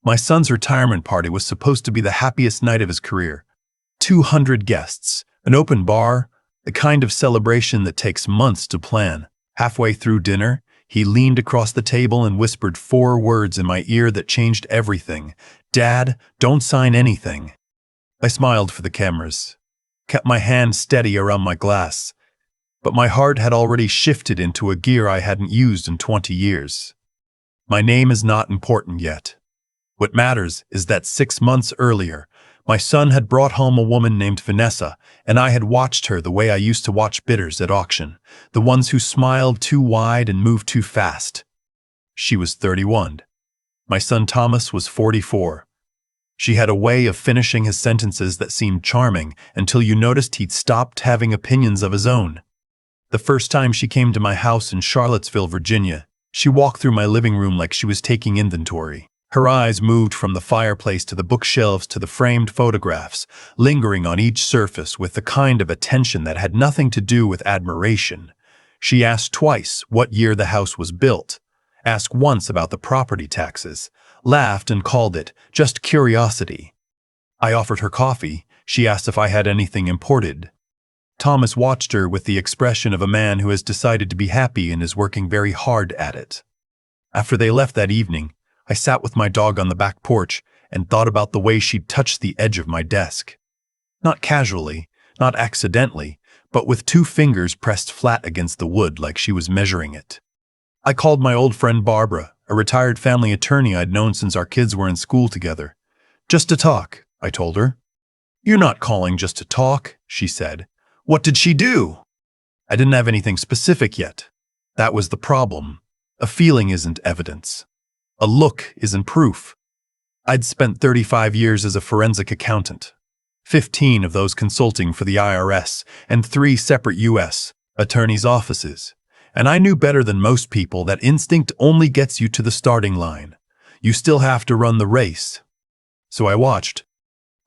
My son's retirement party was supposed to be the happiest night of his career. 200 guests, an open bar, the kind of celebration that takes months to plan. Halfway through dinner, he leaned across the table and whispered 4 words in my ear that changed everything. "Dad, don't sign anything." I smiled for the cameras, kept my hand steady around my glass, but my heart had already shifted into a gear I hadn't used in 20 years. My name is not important yet. What matters is that 6 months earlier, my son had brought home a woman named Vanessa, and I had watched her the way I used to watch bidders at auction, the ones who smiled too wide and moved too fast. She was 31. My son Thomas was 44. She had a way of finishing his sentences that seemed charming until you noticed he'd stopped having opinions of his own. The first time she came to my house in Charlottesville, Virginia, she walked through my living room like she was taking inventory. Her eyes moved from the fireplace to the bookshelves to the framed photographs, lingering on each surface with the kind of attention that had nothing to do with admiration. She asked twice what year the house was built, asked once about the property taxes, laughed and called it just curiosity. I offered her coffee. She asked if I had anything imported. Thomas watched her with the expression of a man who has decided to be happy and is working very hard at it. After they left that evening, I sat with my dog on the back porch and thought about the way she'd touched the edge of my desk. Not casually, not accidentally, but with 2 fingers pressed flat against the wood like she was measuring it. I called my old friend Barbara, a retired family attorney I'd known since our kids were in school together. "Just to talk," I told her. "You're not calling just to talk," she said. "What did she do?" I didn't have anything specific yet. That was the problem. A feeling isn't evidence. A look isn't proof. I'd spent 35 years as a forensic accountant, 15 of those consulting for the IRS and 3 separate U.S. attorneys' offices. And I knew better than most people that instinct only gets you to the starting line. You still have to run the race. So I watched.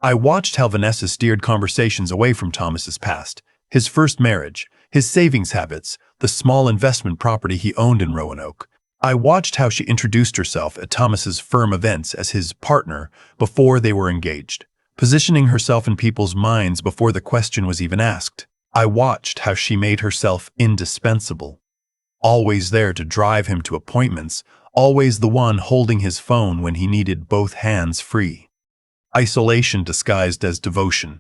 I watched how Vanessa steered conversations away from Thomas's past, his first marriage, his savings habits, the small investment property he owned in Roanoke. I watched how she introduced herself at Thomas's firm events as his partner before they were engaged, positioning herself in people's minds before the question was even asked. I watched how she made herself indispensable, always there to drive him to appointments, always the one holding his phone when he needed both hands free. Isolation disguised as devotion.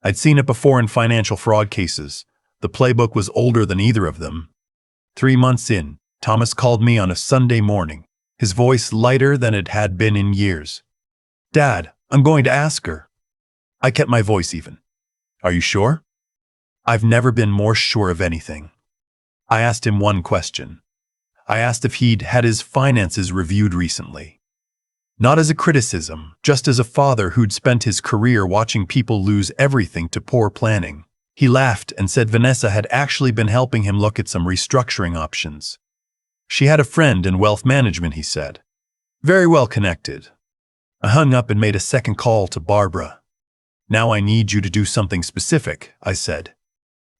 I'd seen it before in financial fraud cases. The playbook was older than either of them. 3 months in, Thomas called me on a Sunday morning, his voice lighter than it had been in years. "Dad, I'm going to ask her." I kept my voice even. "Are you sure?" I've never been more sure of anything. I asked him one question. I asked if he'd had his finances reviewed recently. Not as a criticism, just as a father who'd spent his career watching people lose everything to poor planning. He laughed and said Vanessa had actually been helping him look at some restructuring options. She had a friend in wealth management, he said. Very well connected. I hung up and made a second call to Barbara. "Now I need you to do something specific," I said.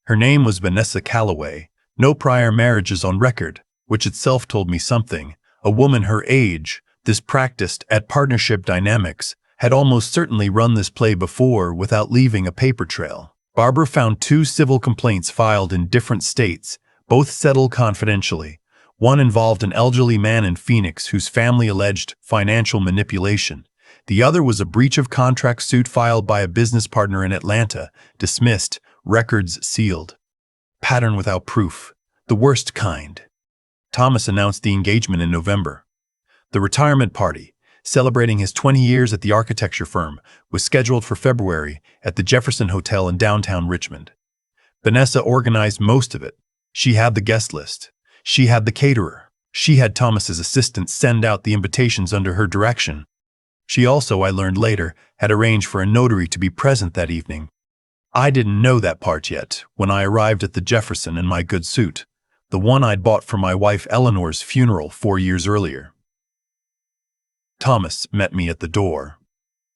Her name was Vanessa Calloway, no prior marriages on record, which itself told me something. A woman her age, this practiced at partnership dynamics, had almost certainly run this play before without leaving a paper trail. Barbara found 2 civil complaints filed in different states, both settled confidentially. One involved an elderly man in Phoenix whose family alleged financial manipulation. The other was a breach of contract suit filed by a business partner in Atlanta, dismissed, records sealed. Pattern without proof, the worst kind. Thomas announced the engagement in November. The retirement party, celebrating his 20 years at the architecture firm, was scheduled for February at the Jefferson Hotel in downtown Richmond. Vanessa organized most of it. She had the guest list. She had the caterer. She had Thomas's assistant send out the invitations under her direction. She also, I learned later, had arranged for a notary to be present that evening. I didn't know that part yet when I arrived at the Jefferson in my good suit, the one I'd bought for my wife Eleanor's funeral 4 years earlier. Thomas met me at the door,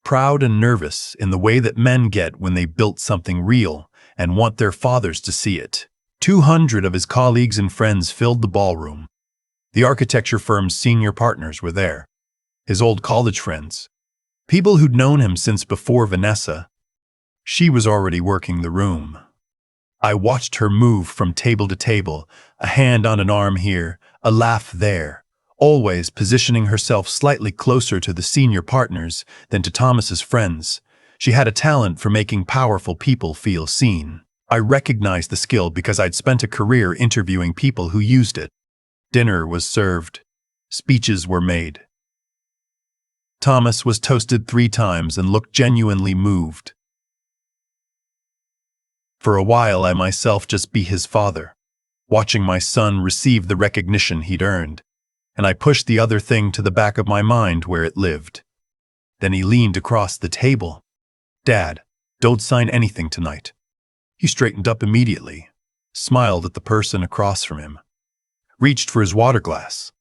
proud and nervous in the way that men get when they built something real and want their fathers to see it. 200 of his colleagues and friends filled the ballroom. The architecture firm's senior partners were there. his old college friends, people who'd known him since before Vanessa. She was already working the room. I watched her move from table to table, a hand on an arm here, a laugh there, always positioning herself slightly closer to the senior partners than to Thomas's friends. She had a talent for making powerful people feel seen. I recognized the skill because I'd spent a career interviewing people who used it. Dinner was served. Speeches were made. Thomas was toasted 3 times and looked genuinely moved. For a while, I myself just be his father, watching my son receive the recognition he'd earned, and I pushed the other thing to the back of my mind where it lived. Then he leaned across the table. "Dad, don't sign anything tonight." He straightened up immediately, smiled at the person across from him, reached for his water glass.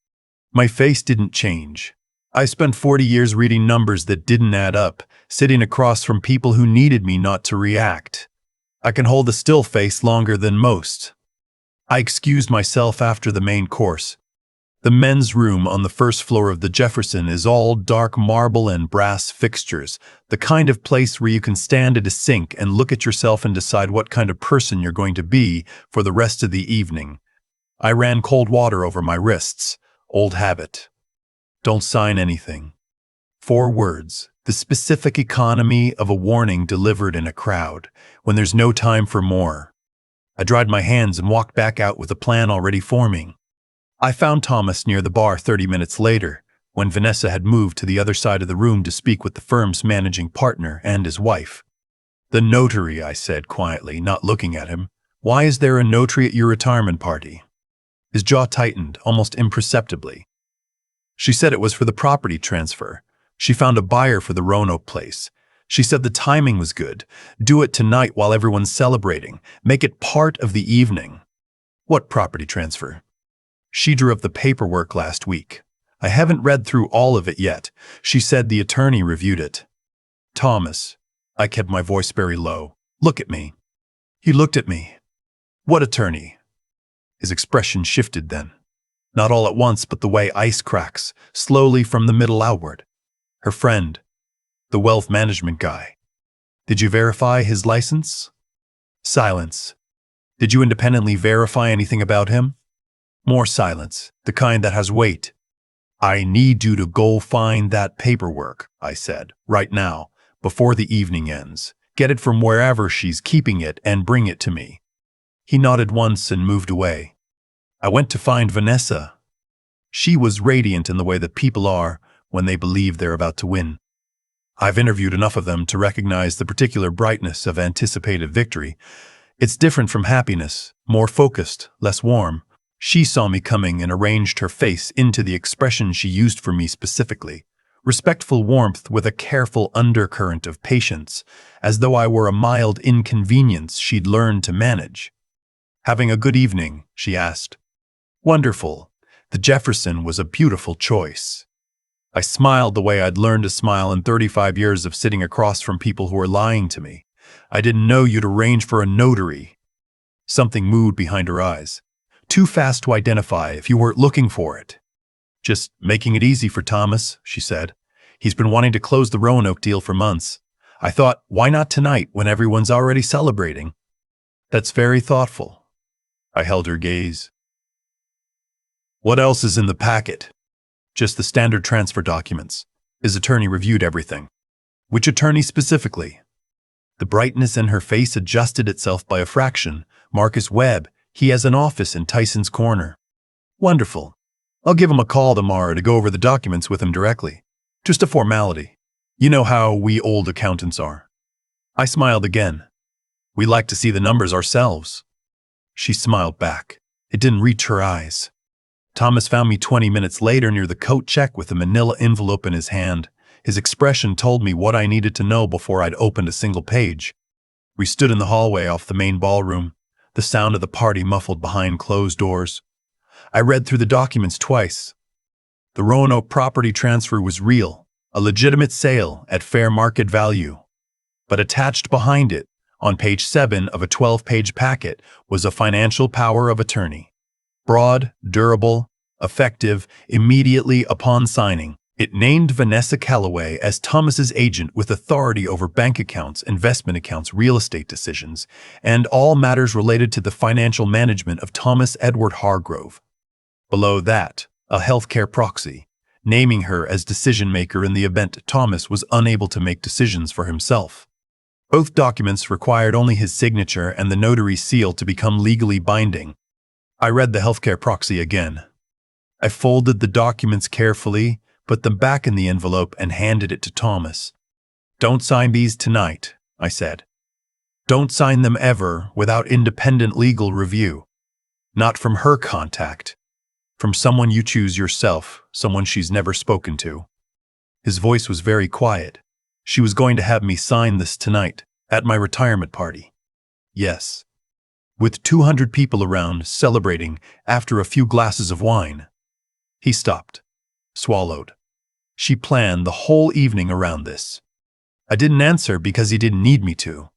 My face didn't change. I spent 40 years reading numbers that didn't add up, sitting across from people who needed me not to react. I can hold a still face longer than most. I excused myself after the main course. The men's room on the first floor of the Jefferson is all dark marble and brass fixtures, the kind of place where you can stand at a sink and look at yourself and decide what kind of person you're going to be for the rest of the evening. I ran cold water over my wrists. Old habit. Don't sign anything. 4 words. The specific economy of a warning delivered in a crowd, when there's no time for more. I dried my hands and walked back out with a plan already forming. I found Thomas near the bar 30 minutes later, when Vanessa had moved to the other side of the room to speak with the firm's managing partner and his wife. "The notary," I said quietly, not looking at him. "Why is there a notary at your retirement party?" His jaw tightened, almost imperceptibly. "She said it was for the property transfer. She found a buyer for the Roanoke place. She said the timing was good. Do it tonight while everyone's celebrating. Make it part of the evening." "What property transfer?" "She drew up the paperwork last week. I haven't read through all of it yet. She said the attorney reviewed it." "Thomas," I kept my voice very low, "look at me." He looked at me. "What attorney?" His expression shifted then. Not all at once, but the way ice cracks, slowly from the middle outward. "Her friend. The wealth management guy." "Did you verify his license?" Silence. "Did you independently verify anything about him?" More silence, the kind that has weight. "I need you to go find that paperwork," I said, "right now, before the evening ends. Get it from wherever she's keeping it and bring it to me." He nodded once and moved away. I went to find Vanessa. She was radiant in the way that people are when they believe they're about to win. I've interviewed enough of them to recognize the particular brightness of anticipated victory. It's different from happiness, more focused, less warm. She saw me coming and arranged her face into the expression she used for me specifically. Respectful warmth with a careful undercurrent of patience, as though I were a mild inconvenience she'd learned to manage. "Having a good evening?" she asked. "Wonderful. The Jefferson was a beautiful choice." I smiled the way I'd learned to smile in 35 years of sitting across from people who were lying to me. "I didn't know you'd arrange for a notary." Something moved behind her eyes. "Too fast to identify if you weren't looking for it." "Just making it easy for Thomas," she said. "He's been wanting to close the Roanoke deal for months. I thought, why not tonight when everyone's already celebrating?" "That's very thoughtful." I held her gaze. "What else is in the packet?" "Just the standard transfer documents." His attorney reviewed everything. "Which attorney specifically?" The brightness in her face adjusted itself by a fraction. "Marcus Webb. He has an office in Tyson's Corner." "Wonderful. I'll give him a call tomorrow to go over the documents with him directly. Just a formality. You know how we old accountants are." I smiled again. "We like to see the numbers ourselves." She smiled back. It didn't reach her eyes. Thomas found me 20 minutes later near the coat check with a manila envelope in his hand. His expression told me what I needed to know before I'd opened a single page. We stood in the hallway off the main ballroom, the sound of the party muffled behind closed doors. I read through the documents twice. The Roanoke property transfer was real, a legitimate sale at fair market value. But attached behind it, on page 7 of a 12-page packet, was a financial power of attorney. Broad, durable, effective, immediately upon signing. It named Vanessa Calloway as Thomas's agent with authority over bank accounts, investment accounts, real estate decisions, and all matters related to the financial management of Thomas Edward Hargrove. Below that, a healthcare proxy, naming her as decision-maker in the event Thomas was unable to make decisions for himself. Both documents required only his signature and the notary's seal to become legally binding. I read the healthcare proxy again. I folded the documents carefully, put them back in the envelope, and handed it to Thomas. "Don't sign these tonight," I said. "Don't sign them ever without independent legal review. Not from her contact. From someone you choose yourself, someone she's never spoken to." His voice was very quiet. "She was going to have me sign this tonight, at my retirement party." "Yes." "With 200 people around, celebrating, after a few glasses of wine." He stopped, swallowed. "She planned the whole evening around this." I didn't answer because he didn't need me to.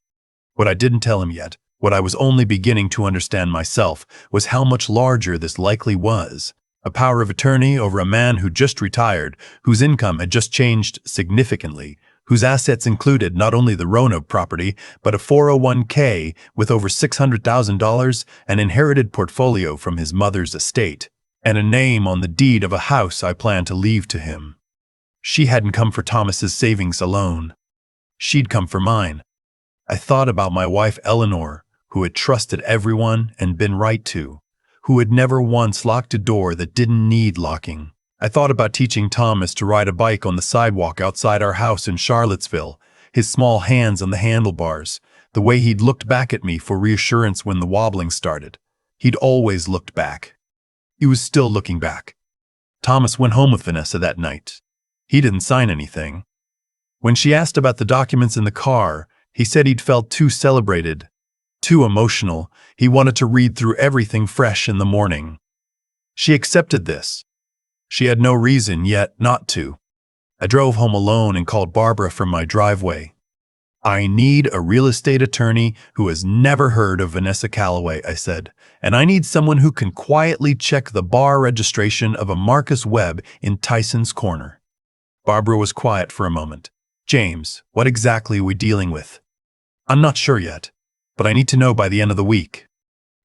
What I didn't tell him yet, what I was only beginning to understand myself, was how much larger this likely was. A power of attorney over a man who just retired, whose income had just changed significantly, whose assets included not only the Roanoke property, but a 401k with over $600,000, an inherited portfolio from his mother's estate, and a name on the deed of a house I planned to leave to him. She hadn't come for Thomas's savings alone. She'd come for mine. I thought about my wife Eleanor, who had trusted everyone and been right to, who had never once locked a door that didn't need locking. I thought about teaching Thomas to ride a bike on the sidewalk outside our house in Charlottesville, his small hands on the handlebars, the way he'd looked back at me for reassurance when the wobbling started. He'd always looked back. He was still looking back. Thomas went home with Vanessa that night. He didn't sign anything. When she asked about the documents in the car, he said he'd felt too celebrated, too emotional. He wanted to read through everything fresh in the morning. She accepted this. She had no reason yet not to. I drove home alone and called Barbara from my driveway. "I need a real estate attorney who has never heard of Vanessa Calloway," I said, "and I need someone who can quietly check the bar registration of a Marcus Webb in Tyson's Corner." Barbara was quiet for a moment. "James, what exactly are we dealing with?" "I'm not sure yet, but I need to know by the end of the week."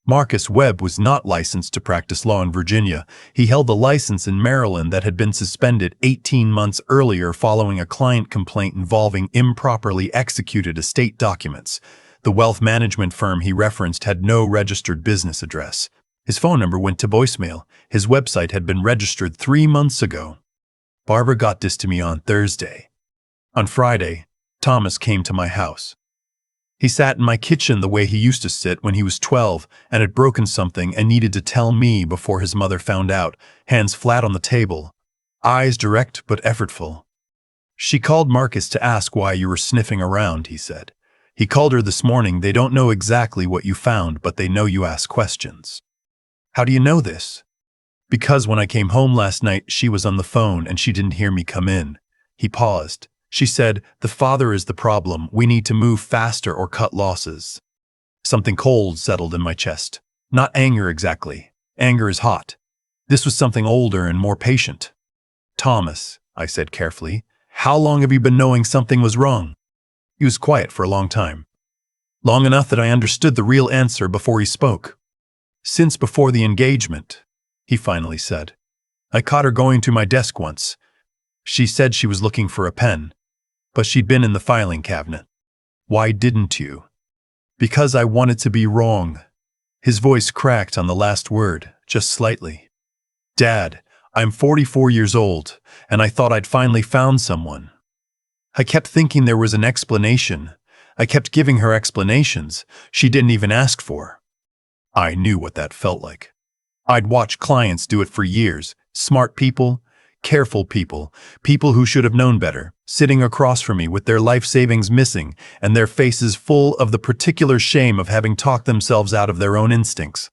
Marcus Webb was not licensed to practice law in Virginia. He held a license in Maryland that had been suspended 18 months earlier following a client complaint involving improperly executed estate documents. The wealth management firm he referenced had no registered business address. His phone number went to voicemail. His website had been registered 3 months ago. Barbara got this to me on Thursday. On Friday, Thomas came to my house. He sat in my kitchen the way he used to sit when he was 12 and had broken something and needed to tell me before his mother found out, hands flat on the table, eyes direct but effortful. "She called Marcus to ask why you were sniffing around," he said. "He called her this morning. They don't know exactly what you found, but they know you ask questions." "How do you know this?" "Because when I came home last night, she was on the phone and she didn't hear me come in." He paused. "She said, 'The father is the problem. We need to move faster or cut losses.'" Something cold settled in my chest. Not anger exactly. Anger is hot. This was something older and more patient. "Thomas," I said carefully, "how long have you been knowing something was wrong?" He was quiet for a long time. Long enough that I understood the real answer before he spoke. "Since before the engagement," he finally said. "I caught her going to my desk once. She said she was looking for a pen, but she'd been in the filing cabinet." "Why didn't you?" "Because I wanted to be wrong." His voice cracked on the last word, just slightly. "Dad, I'm 44 years old, and I thought I'd finally found someone. I kept thinking there was an explanation. I kept giving her explanations she didn't even ask for." I knew what that felt like. I'd watched clients do it for years. Smart people, careful people, people who should have known better, sitting across from me with their life savings missing and their faces full of the particular shame of having talked themselves out of their own instincts.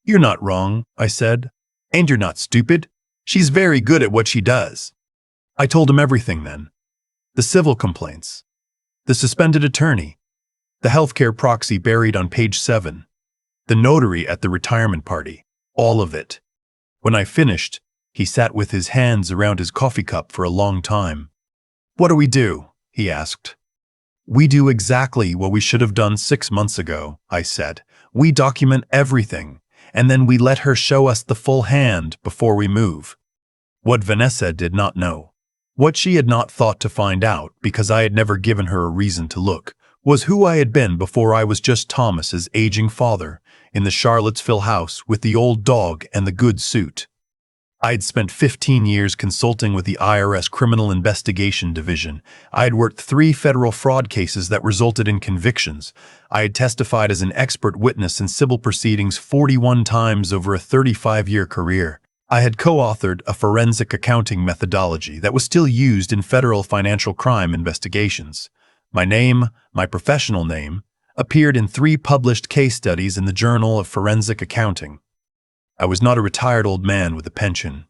"You're not wrong," I said. "And you're not stupid. She's very good at what she does." I told him everything then. The civil complaints, the suspended attorney, the healthcare proxy buried on page 7, the notary at the retirement party, all of it. When I finished, He sat with his hands around his coffee cup for a long time. "What do we do?" he asked. "We do exactly what we should have done 6 months ago," I said. "We document everything, and then we let her show us the full hand before we move." What Vanessa did not know, what she had not thought to find out because I had never given her a reason to look, was who I had been before I was just Thomas's aging father in the Charlottesville house with the old dog and the good suit. I had spent 15 years consulting with the IRS Criminal Investigation Division. I had worked 3 federal fraud cases that resulted in convictions. I had testified as an expert witness in civil proceedings 41 times over a 35-year career. I had co-authored a forensic accounting methodology that was still used in federal financial crime investigations. My name, my professional name, appeared in 3 published case studies in the Journal of Forensic Accounting. I was not a retired old man with a pension.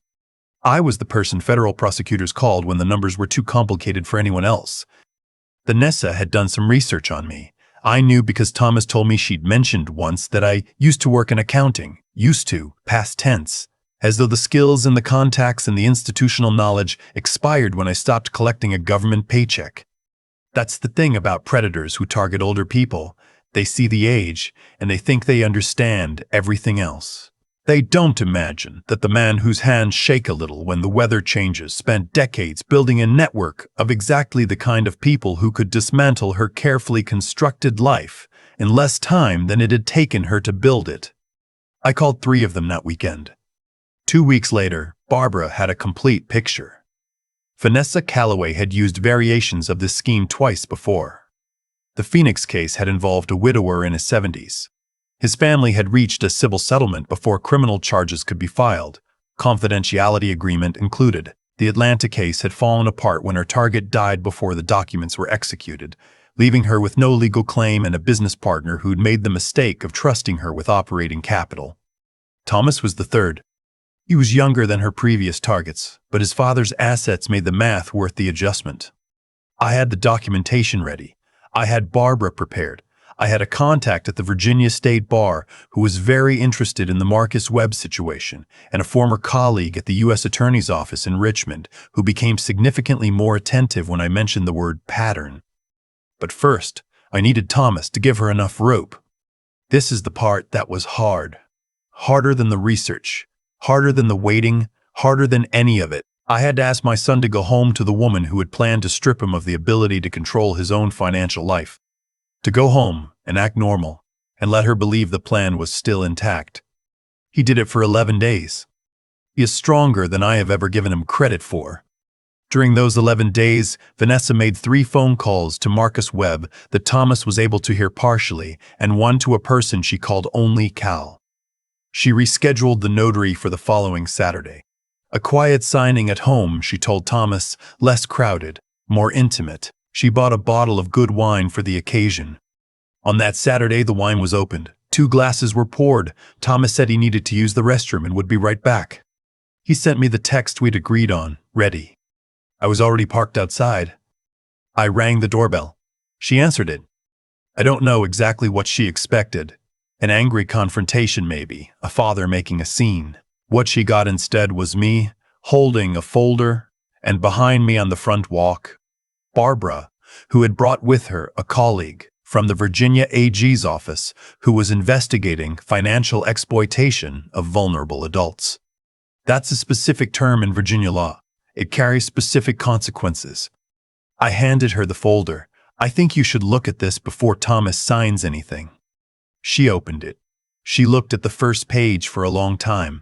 I was the person federal prosecutors called when the numbers were too complicated for anyone else. Vanessa had done some research on me. I knew because Thomas told me she'd mentioned once that I used to work in accounting. Used to, past tense, as though the skills and the contacts and the institutional knowledge expired when I stopped collecting a government paycheck. That's the thing about predators who target older people. They see the age, and they think they understand everything else. They don't imagine that the man whose hands shake a little when the weather changes spent decades building a network of exactly the kind of people who could dismantle her carefully constructed life in less time than it had taken her to build it. I called 3 of them that weekend. 2 weeks later, Barbara had a complete picture. Vanessa Calloway had used variations of this scheme twice before. The Phoenix case had involved a widower in his 70s. His family had reached a civil settlement before criminal charges could be filed. Confidentiality agreement included. The Atlanta case had fallen apart when her target died before the documents were executed, leaving her with no legal claim and a business partner who'd made the mistake of trusting her with operating capital. Thomas was the third. He was younger than her previous targets, but his father's assets made the math worth the adjustment. I had the documentation ready. I had Barbara prepared. I had a contact at the Virginia State Bar who was very interested in the Marcus Webb situation, and a former colleague at the U.S. Attorney's Office in Richmond who became significantly more attentive when I mentioned the word pattern. But first, I needed Thomas to give her enough rope. This is the part that was hard. Harder than the research, harder than the waiting, harder than any of it. I had to ask my son to go home to the woman who had planned to strip him of the ability to control his own financial life. To go home and act normal and let her believe the plan was still intact. He did it for 11 days. He is stronger than I have ever given him credit for. During those 11 days, Vanessa made 3 phone calls to Marcus Webb that Thomas was able to hear partially, and 1 to a person she called only Cal. She rescheduled the notary for the following Saturday. A quiet signing at home, she told Thomas, less crowded, more intimate. She bought a bottle of good wine for the occasion. On that Saturday, the wine was opened. 2 glasses were poured. Thomas said he needed to use the restroom and would be right back. He sent me the text we'd agreed on, ready. I was already parked outside. I rang the doorbell. She answered it. I don't know exactly what she expected. An angry confrontation maybe, a father making a scene. What she got instead was me, holding a folder, and behind me on the front walk, Barbara, who had brought with her a colleague from the Virginia AG's office who was investigating financial exploitation of vulnerable adults. That's a specific term in Virginia law. It carries specific consequences. I handed her the folder. I think you should look at this before Thomas signs anything. She opened it. She looked at the first page for a long time.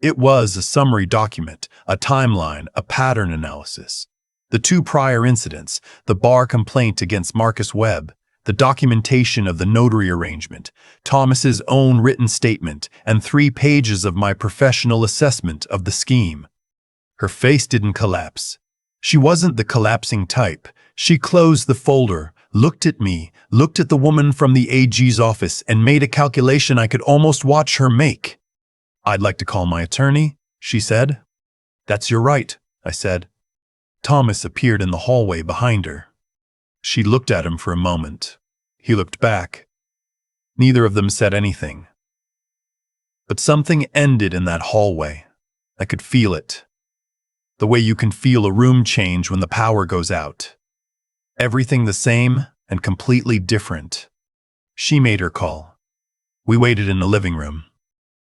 It was a summary document, a timeline, a pattern analysis. The 2 prior incidents, the bar complaint against Marcus Webb, the documentation of the notary arrangement, Thomas's own written statement, and 3 pages of my professional assessment of the scheme. Her face didn't collapse. She wasn't the collapsing type. She closed the folder, looked at me, looked at the woman from the AG's office, and made a calculation I could almost watch her make. I'd like to call my attorney, she said. That's your right, I said. Thomas appeared in the hallway behind her. She looked at him for a moment. He looked back. Neither of them said anything. But something ended in that hallway. I could feel it. The way you can feel a room change when the power goes out. Everything the same and completely different. She made her call. We waited in the living room.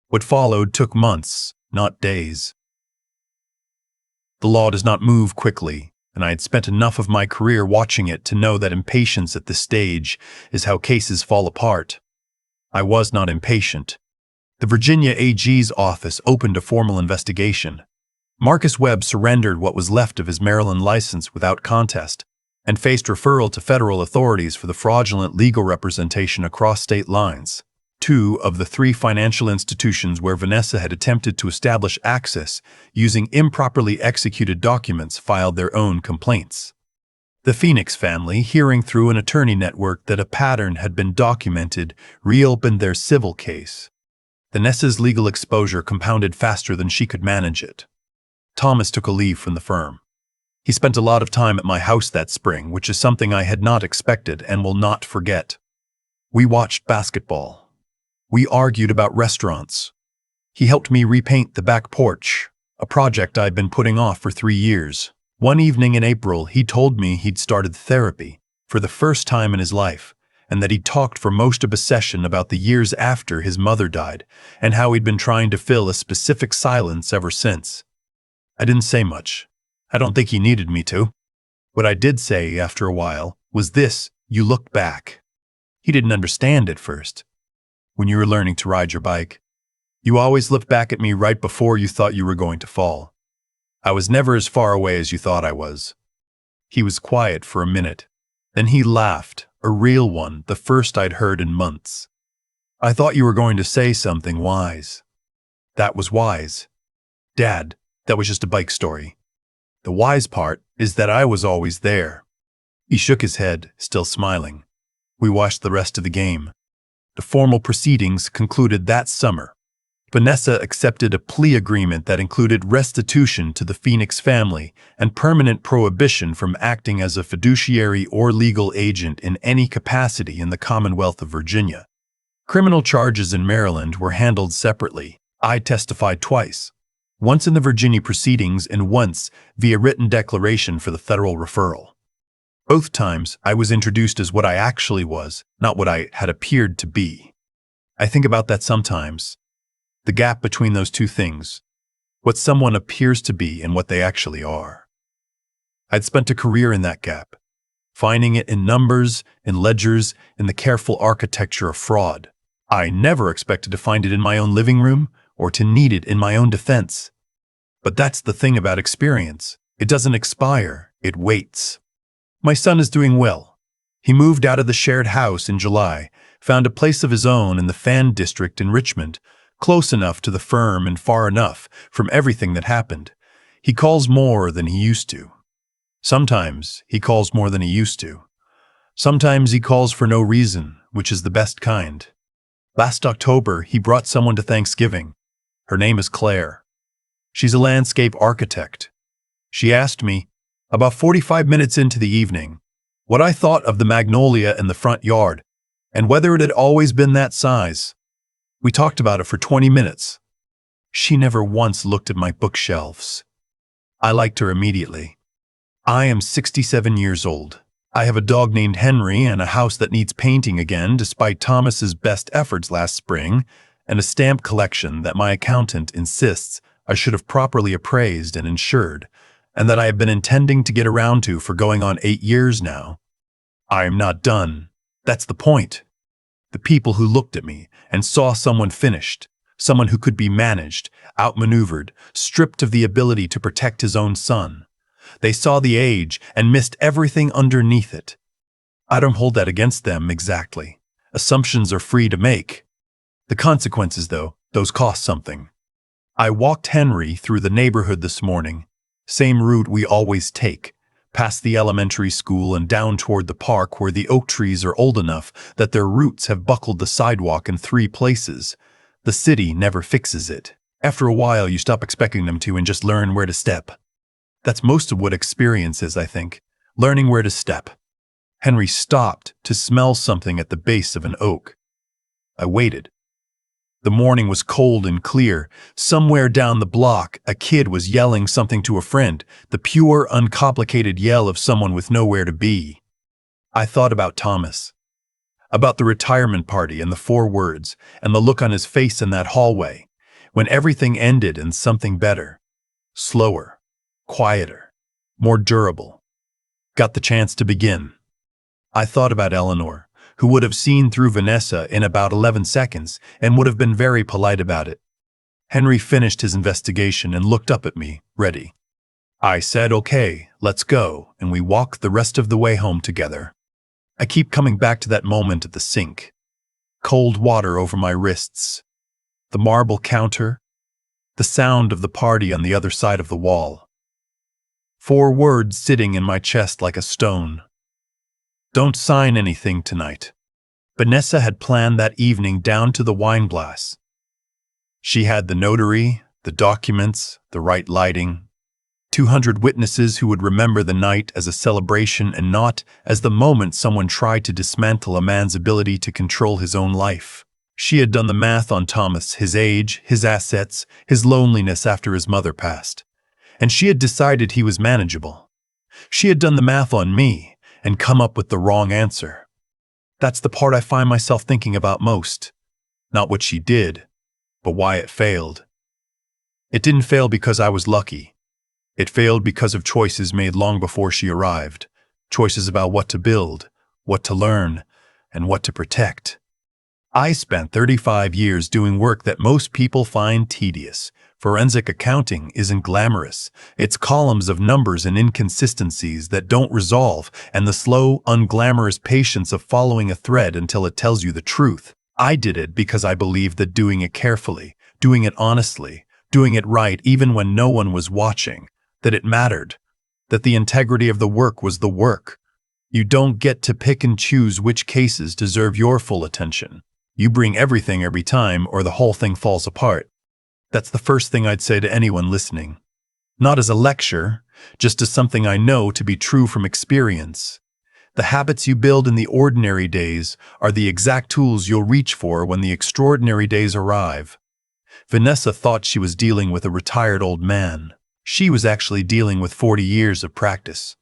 What followed took months, not days. The law does not move quickly, and I had spent enough of my career watching it to know that impatience at this stage is how cases fall apart. I was not impatient. The Virginia AG's office opened a formal investigation. Marcus Webb surrendered what was left of his Maryland license without contest and faced referral to federal authorities for the fraudulent legal representation across state lines. 2 of the 3 financial institutions where Vanessa had attempted to establish access using improperly executed documents filed their own complaints. The Phoenix family, hearing through an attorney network that a pattern had been documented, reopened their civil case. Vanessa's legal exposure compounded faster than she could manage it. Thomas took a leave from the firm. He spent a lot of time at my house that spring, which is something I had not expected and will not forget. We watched basketball. We argued about restaurants. He helped me repaint the back porch, a project I'd been putting off for 3 years. One evening in April, he told me he'd started therapy for the first time in his life, and that he'd talked for most of a session about the years after his mother died and how he'd been trying to fill a specific silence ever since. I didn't say much. I don't think he needed me to. What I did say after a while was this: you looked back. He didn't understand at first. When you were learning to ride your bike, you always looked back at me right before you thought you were going to fall. I was never as far away as you thought I was. He was quiet for a minute. Then he laughed, a real one, the first I'd heard in months. I thought you were going to say something wise. That was wise. Dad, that was just a bike story. The wise part is that I was always there. He shook his head, still smiling. We watched the rest of the game. The formal proceedings concluded that summer. Vanessa accepted a plea agreement that included restitution to the Phoenix family and permanent prohibition from acting as a fiduciary or legal agent in any capacity in the Commonwealth of Virginia. Criminal charges in Maryland were handled separately. I testified twice, once in the Virginia proceedings and once via written declaration for the federal referral. Both times, I was introduced as what I actually was, not what I had appeared to be. I think about that sometimes. The gap between those two things, what someone appears to be and what they actually are. I'd spent a career in that gap, finding it in numbers, in ledgers, in the careful architecture of fraud. I never expected to find it in my own living room or to need it in my own defense. But that's the thing about experience. It doesn't expire, it waits. My son is doing well. He moved out of the shared house in July, found a place of his own in the Fan District in Richmond, close enough to the firm and far enough from everything that happened. He calls more than he used to. Sometimes he calls more than he used to. Sometimes he calls for no reason, which is the best kind. Last October, he brought someone to Thanksgiving. Her name is Claire. She's a landscape architect. She asked me, about 45 minutes into the evening, what I thought of the magnolia in the front yard, and whether it had always been that size. We talked about it for 20 minutes. She never once looked at my bookshelves. I liked her immediately. I am 67 years old. I have a dog named Henry and a house that needs painting again despite Thomas's best efforts last spring, and a stamp collection that my accountant insists I should have properly appraised and insured, and that I have been intending to get around to for going on 8 years now. I am not done. That's the point. The people who looked at me and saw someone finished, someone who could be managed, outmaneuvered, stripped of the ability to protect his own son. They saw the age and missed everything underneath it. I don't hold that against them exactly. Assumptions are free to make. The consequences, though, those cost something. I walked Henry through the neighborhood this morning. Same route we always take, past the elementary school and down toward the park where the oak trees are old enough that their roots have buckled the sidewalk in 3 places. The city never fixes it. After a while, you stop expecting them to and just learn where to step. That's most of what experience is, I think, learning where to step. Henry stopped to smell something at the base of an oak. I waited. The morning was cold and clear. Somewhere down the block, a kid was yelling something to a friend, the pure, uncomplicated yell of someone with nowhere to be. I thought about Thomas, about the retirement party and the 4 words, and the look on his face in that hallway, when everything ended and something better, slower, quieter, more durable, got the chance to begin. I thought about Eleanor, who would have seen through Vanessa in about 11 seconds and would have been very polite about it. Henry finished his investigation and looked up at me, ready. I said, "Okay, let's go," and we walked the rest of the way home together. I keep coming back to that moment at the sink. Cold water over my wrists, the marble counter, the sound of the party on the other side of the wall. 4 words sitting in my chest like a stone. Don't sign anything tonight. Vanessa had planned that evening down to the wine glass. She had the notary, the documents, the right lighting, 200 witnesses who would remember the night as a celebration and not as the moment someone tried to dismantle a man's ability to control his own life. She had done the math on Thomas, his age, his assets, his loneliness after his mother passed, and she had decided he was manageable. She had done the math on me and come up with the wrong answer. That's the part I find myself thinking about most. Not what she did, but why it failed. It didn't fail because I was lucky. It failed because of choices made long before she arrived. Choices about what to build, what to learn, and what to protect. I spent 35 years doing work that most people find tedious. Forensic accounting isn't glamorous. It's columns of numbers and inconsistencies that don't resolve, and the slow, unglamorous patience of following a thread until it tells you the truth. I did it because I believed that doing it carefully, doing it honestly, doing it right even when no one was watching, that it mattered, that the integrity of the work was the work. You don't get to pick and choose which cases deserve your full attention. You bring everything every time or the whole thing falls apart. That's the first thing I'd say to anyone listening. Not as a lecture, just as something I know to be true from experience. The habits you build in the ordinary days are the exact tools you'll reach for when the extraordinary days arrive. Vanessa thought she was dealing with a retired old man. She was actually dealing with 40 years of practice.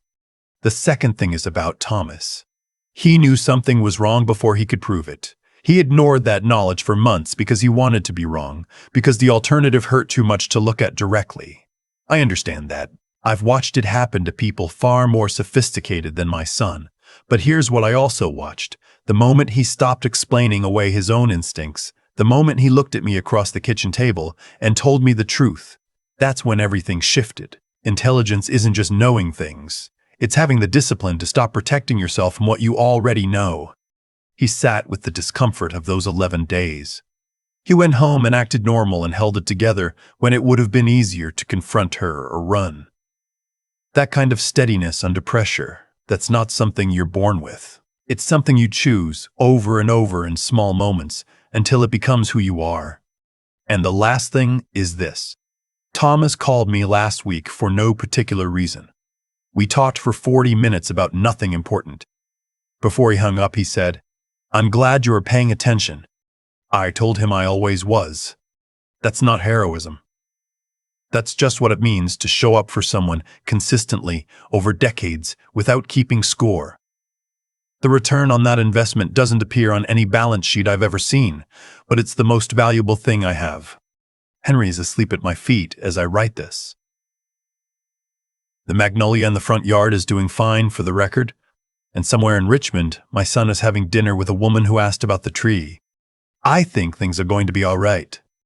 The second thing is about Thomas. He knew something was wrong before he could prove it. He ignored that knowledge for months because he wanted to be wrong, because the alternative hurt too much to look at directly. I understand that. I've watched it happen to people far more sophisticated than my son. But here's what I also watched. The moment he stopped explaining away his own instincts, the moment he looked at me across the kitchen table and told me the truth, that's when everything shifted. Intelligence isn't just knowing things. It's having the discipline to stop protecting yourself from what you already know. He sat with the discomfort of those 11 days. He went home and acted normal and held it together when it would have been easier to confront her or run. That kind of steadiness under pressure, that's not something you're born with. It's something you choose over and over in small moments until it becomes who you are. And the last thing is this. Thomas called me last week for no particular reason. We talked for 40 minutes about nothing important. Before he hung up, he said, "I'm glad you are paying attention." I told him I always was. That's not heroism. That's just what it means to show up for someone consistently over decades without keeping score. The return on that investment doesn't appear on any balance sheet I've ever seen, but it's the most valuable thing I have. Henry is asleep at my feet as I write this. The magnolia in the front yard is doing fine, for the record. And somewhere in Richmond, my son is having dinner with a woman who asked about the tree. I think things are going to be all right.